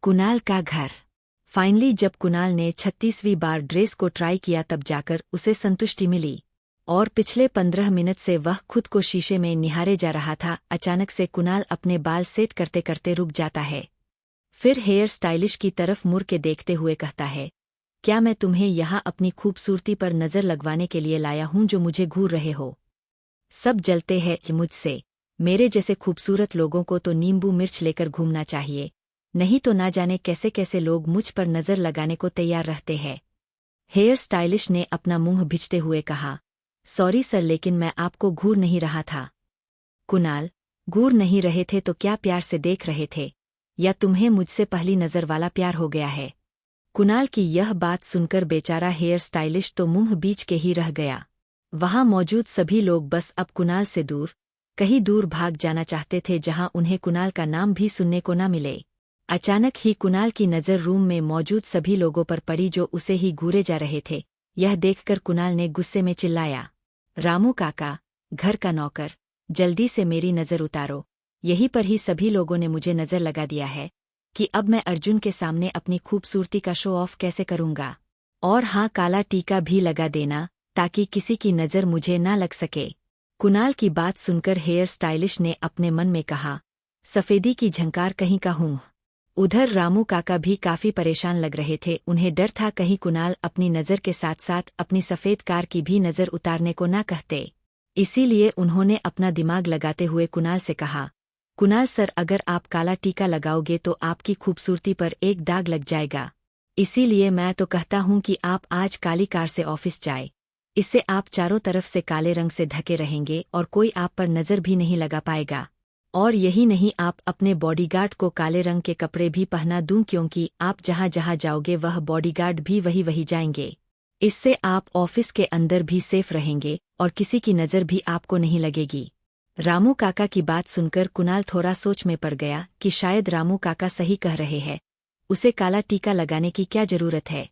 कुणाल का घर। फाइनली जब कुणाल ने 36वीं बार ड्रेस को ट्राई किया तब जाकर उसे संतुष्टि मिली और पिछले 15 मिनट से वह खुद को शीशे में निहारे जा रहा था। अचानक से कुणाल अपने बाल सेट करते करते रुक जाता है। फिर हेयर स्टाइलिश की तरफ मुड़ के देखते हुए कहता है, क्या मैं तुम्हें यहाँ अपनी खूबसूरती पर नज़र लगवाने के लिए लाया हूँ जो मुझे घूर रहे हो? सब जलते हैं मुझसे। मेरे जैसे खूबसूरत लोगों को तो नींबू मिर्च लेकर घूमना चाहिए, नहीं तो ना जाने कैसे कैसे लोग मुझ पर नज़र लगाने को तैयार रहते हैं। हेयर स्टाइलिश ने अपना मुंह भिजते हुए कहा, सॉरी सर, लेकिन मैं आपको घूर नहीं रहा था। कुणाल, घूर नहीं रहे थे तो क्या प्यार से देख रहे थे, या तुम्हें मुझसे पहली नज़र वाला प्यार हो गया है? कुणाल की यह बात सुनकर बेचारा हेयर स्टाइलिश तो मुंह बीच के ही रह गया। वहां मौजूद सभी लोग बस अब कुणाल से दूर, कहीं दूर भाग जाना चाहते थे जहां उन्हें कुणाल का नाम भी सुनने को न मिले। अचानक ही कुणाल की नज़र रूम में मौजूद सभी लोगों पर पड़ी जो उसे ही घूरे जा रहे थे। यह देखकर कुणाल ने गुस्से में चिल्लाया, रामू काका, घर का नौकर, जल्दी से मेरी नज़र उतारो। यहीं पर ही सभी लोगों ने मुझे नज़र लगा दिया है कि अब मैं अर्जुन के सामने अपनी खूबसूरती का शो ऑफ कैसे करूंगा। और हाँ, काला टीका भी लगा देना ताकि किसी की नज़र मुझे ना लग सके। कुणाल की बात सुनकर हेयर स्टाइलिश ने अपने मन में कहा, सफेदी की झंकार कहीं का हूँ। उधर रामू काका भी काफी परेशान लग रहे थे। उन्हें डर था कहीं कुणाल अपनी नज़र के साथ साथ अपनी सफ़ेद कार की भी नज़र उतारने को ना कहते। इसीलिए उन्होंने अपना दिमाग लगाते हुए कुणाल से कहा, कुणाल सर, अगर आप काला टीका लगाओगे तो आपकी खूबसूरती पर एक दाग लग जाएगा। इसीलिए मैं तो कहता हूँ कि आप आज काली कार से ऑफिस जाए। इससे आप चारों तरफ से काले रंग से ढके रहेंगे और कोई आप पर नज़र भी नहीं लगा पाएगा। और यही नहीं, आप अपने बॉडीगार्ड को काले रंग के कपड़े भी पहना दूं, क्योंकि आप जहां जहां जाओगे वह बॉडीगार्ड भी वही वही जाएंगे। इससे आप ऑफिस के अंदर भी सेफ रहेंगे और किसी की नज़र भी आपको नहीं लगेगी। रामू काका की बात सुनकर कुणाल थोड़ा सोच में पड़ गया कि शायद रामू काका सही कह रहे हैं। उसे काला टीका लगाने की क्या जरूरत है?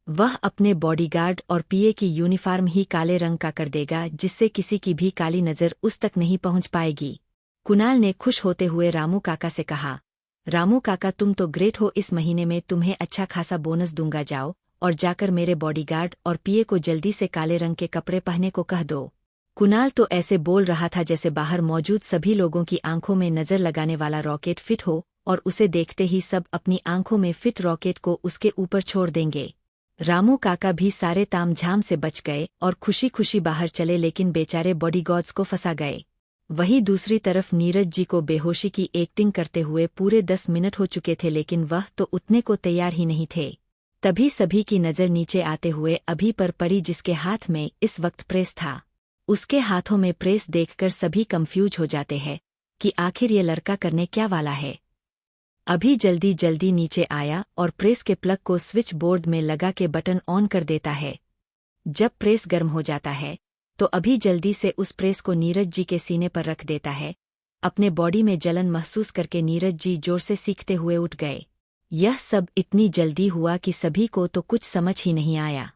वह अपने बॉडीगार्ड और पीए की यूनिफॉर्म ही काले रंग का कर देगा, जिससे किसी की भी काली नज़र उस तक नहीं पहुंच पाएगी। कुणाल ने खुश होते हुए रामू काका से कहा, रामू काका, तुम तो ग्रेट हो, इस महीने में तुम्हें अच्छा खासा बोनस दूंगा। जाओ और जाकर मेरे बॉडीगार्ड और पीए को जल्दी से काले रंग के कपड़े पहनने को कह दो। कुणाल तो ऐसे बोल रहा था जैसे बाहर मौजूद सभी लोगों की आंखों में नज़र लगाने वाला रॉकेट फिट हो और उसे देखते ही सब अपनी आंखों में फिट रॉकेट को उसके ऊपर छोड़ देंगे। रामू काका भी सारे तामझाम से बच गए और खुशी खुशी बाहर चले, लेकिन बेचारे बॉडीगार्ड्स को फंसा गए। वहीं दूसरी तरफ नीरज जी को बेहोशी की एक्टिंग करते हुए पूरे 10 मिनट हो चुके थे, लेकिन वह तो उठने को तैयार ही नहीं थे। तभी सभी की नज़र नीचे आते हुए अभी पर पड़ी, जिसके हाथ में इस वक्त प्रेस था। उसके हाथों में प्रेस देखकर सभी कंफ्यूज हो जाते हैं कि आखिर ये लड़का करने क्या वाला है। अभी जल्दी जल्दी नीचे आया और प्रेस के प्लग को स्विच बोर्ड में लगा के बटन ऑन कर देता है। जब प्रेस गर्म हो जाता है तो अभी जल्दी से उस प्रेस को नीरज जी के सीने पर रख देता है। अपने बॉडी में जलन महसूस करके नीरज जी जोर से सीखते हुए उठ गए। यह सब इतनी जल्दी हुआ कि सभी को तो कुछ समझ ही नहीं आया।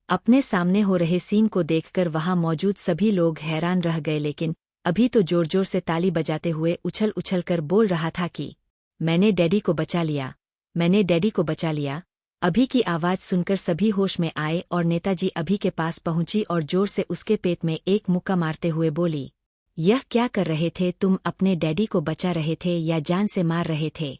अपने सामने हो रहे सीन को देखकर वहां मौजूद सभी लोग हैरान रह गए, लेकिन अभी तो जोर जोर से ताली बजाते हुए उछल उछल कर बोल रहा था कि मैंने डैडी को बचा लिया, मैंने डैडी को बचा लिया। अभी की आवाज़ सुनकर सभी होश में आए और नेताजी अभी के पास पहुंची और जोर से उसके पेट में एक मुक्का मारते हुए बोली, यह क्या कर रहे थे तुम? अपने डैडी को बचा रहे थे या जान से मार रहे थे?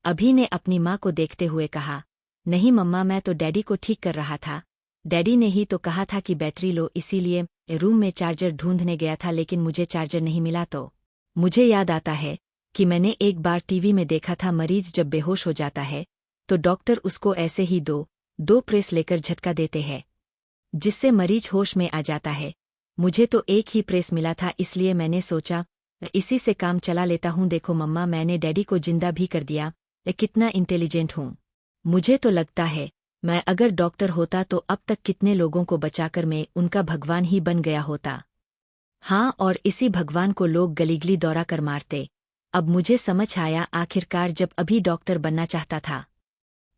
अभी ने अपनी माँ को देखते हुए कहा, नहीं मम्मा, मैं तो डैडी को ठीक कर रहा था। डैडी ने ही तो कहा था कि बैटरी लो, इसीलिए रूम में चार्जर ढूंढने गया था, लेकिन मुझे चार्जर नहीं मिला। तो मुझे याद आता है कि मैंने एक बार टीवी में देखा था, मरीज जब बेहोश हो जाता है तो डॉक्टर उसको ऐसे ही दो प्रेस लेकर झटका देते हैं, जिससे मरीज होश में आ जाता है। मुझे तो एक ही प्रेस मिला था, इसलिए मैंने सोचा इसी से काम चला लेता हूँ। देखो मम्मा, मैंने डैडी को जिंदा भी कर दिया। कितना इंटेलिजेंट हूँ। मुझे तो लगता है मैं अगर डॉक्टर होता तो अब तक कितने लोगों को बचाकर मैं उनका भगवान ही बन गया होता। हाँ, और इसी भगवान को लोग गलीगली दौड़ा कर मारते। अब मुझे समझ आया, आखिरकार जब अभी डॉक्टर बनना चाहता था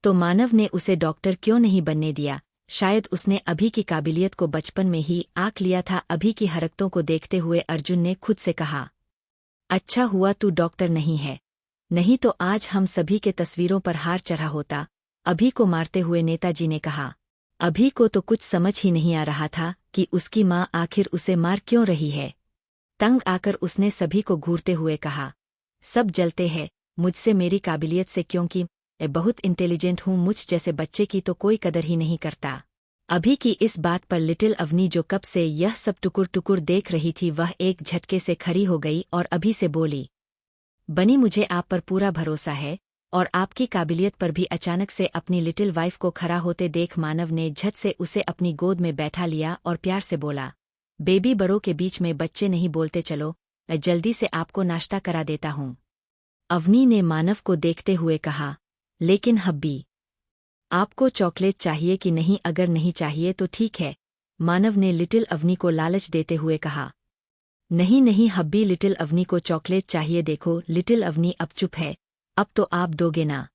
तो मानव ने उसे डॉक्टर क्यों नहीं बनने दिया। शायद उसने अभी की काबिलियत को बचपन में ही आंक लिया था। अभी की हरकतों को देखते हुए अर्जुन ने खुद से कहा, अच्छा हुआ तू डॉक्टर नहीं है, नहीं तो आज हम सभी के तस्वीरों पर हार चढ़ा होता, अभी को मारते हुए नेताजी ने कहा। अभी को तो कुछ समझ ही नहीं आ रहा था कि उसकी माँ आखिर उसे मार क्यों रही है। तंग आकर उसने सभी को घूरते हुए कहा, सब जलते हैं मुझसे मेरी काबिलियत से, क्योंकि मैं बहुत इंटेलिजेंट हूँ, मुझ जैसे बच्चे की तो कोई कदर ही नहीं करता। अभी की इस बात पर लिटिल अवनी, जो कब से यह सब टुकुर टुकुर देख रही थी, वह एक झटके से खड़ी हो गई और अभी से बोली, बनी मुझे आप पर पूरा भरोसा है और आपकी काबिलियत पर भी। अचानक से अपनी लिटिल वाइफ को खड़ा होते देख मानव ने झट से उसे अपनी गोद में बैठा लिया और प्यार से बोला, बेबी, बड़ों के बीच में बच्चे नहीं बोलते, चलो मैं जल्दी से आपको नाश्ता करा देता हूँ। अवनी ने मानव को देखते हुए कहा, लेकिन हब्बी, आपको चॉकलेट चाहिए कि नहीं? अगर नहीं चाहिए तो ठीक है, मानव ने लिटिल अवनी को लालच देते हुए कहा। नहीं नहीं हब्बी, लिटिल अवनी को चॉकलेट चाहिए। देखो लिटिल अवनी अब चुप है, अब तो आप दोगे ना?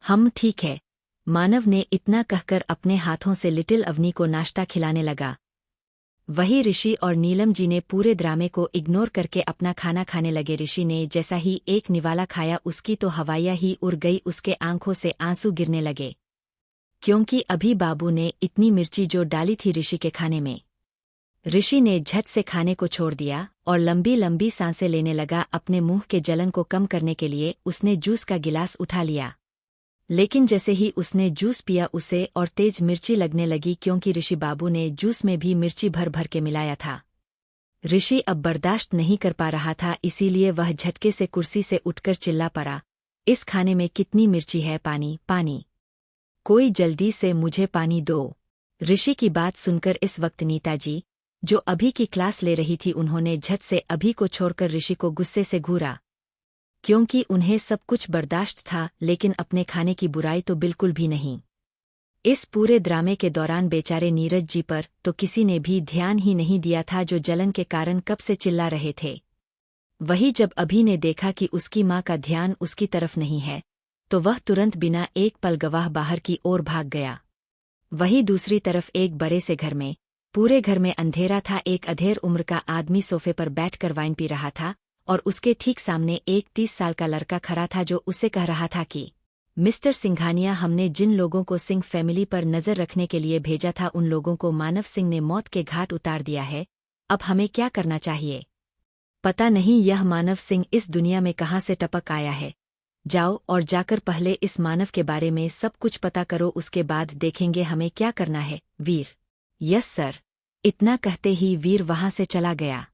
हम ठीक है, मानव ने इतना कहकर अपने हाथों से लिटिल अवनी को नाश्ता खिलाने लगा। वही ऋषि और नीलम जी ने पूरे ड्रामे को इग्नोर करके अपना खाना खाने लगे। ऋषि ने जैसा ही एक निवाला खाया, उसकी तो हवाइयाँ ही उड़ गई, उसके आंखों से आंसू गिरने लगे, क्योंकि अभी बाबू ने इतनी मिर्ची जो डाली थी ऋषि के खाने में। ऋषि ने झट से खाने को छोड़ दिया और लंबी लंबी सांसें लेने लगा। अपने मुंह के जलन को कम करने के लिए उसने जूस का गिलास उठा लिया, लेकिन जैसे ही उसने जूस पिया उसे और तेज मिर्ची लगने लगी, क्योंकि ऋषि बाबू ने जूस में भी मिर्ची भर भर के मिलाया था। ऋषि अब बर्दाश्त नहीं कर पा रहा था, इसीलिए वह झटके से कुर्सी से उठकर चिल्ला पड़ा, इस खाने में कितनी मिर्ची है? पानी पानी, कोई जल्दी से मुझे पानी दो। ऋषि की बात सुनकर इस वक्त नीताजी, जो अभी की क्लास ले रही थी, उन्होंने झट से अभी को छोड़कर ऋषि को गुस्से से घूरा, क्योंकि उन्हें सब कुछ बर्दाश्त था, लेकिन अपने खाने की बुराई तो बिल्कुल भी नहीं। इस पूरे ड्रामे के दौरान बेचारे नीरज जी पर तो किसी ने भी ध्यान ही नहीं दिया था, जो जलन के कारण कब से चिल्ला रहे थे। वही जब अभी ने देखा कि उसकी माँ का ध्यान उसकी तरफ नहीं है, तो वह तुरंत बिना एक पल गवाह बाहर की ओर भाग गया। वही दूसरी तरफ एक बड़े से घर में, पूरे घर में अंधेरा था। एक अधेड़ उम्र का आदमी सोफे पर बैठकर वाइन पी रहा था और उसके ठीक सामने एक 30 साल का लड़का खड़ा था, जो उससे कह रहा था कि मिस्टर सिंघानिया, हमने जिन लोगों को सिंह फैमिली पर नजर रखने के लिए भेजा था, उन लोगों को मानव सिंह ने मौत के घाट उतार दिया है। अब हमें क्या करना चाहिए? पता नहीं यह मानव सिंह इस दुनिया में कहाँ से टपक आया है। जाओ और जाकर पहले इस मानव के बारे में सब कुछ पता करो, उसके बाद देखेंगे हमें क्या करना है। वीर, यस सर। इतना कहते ही वीर वहां से चला गया।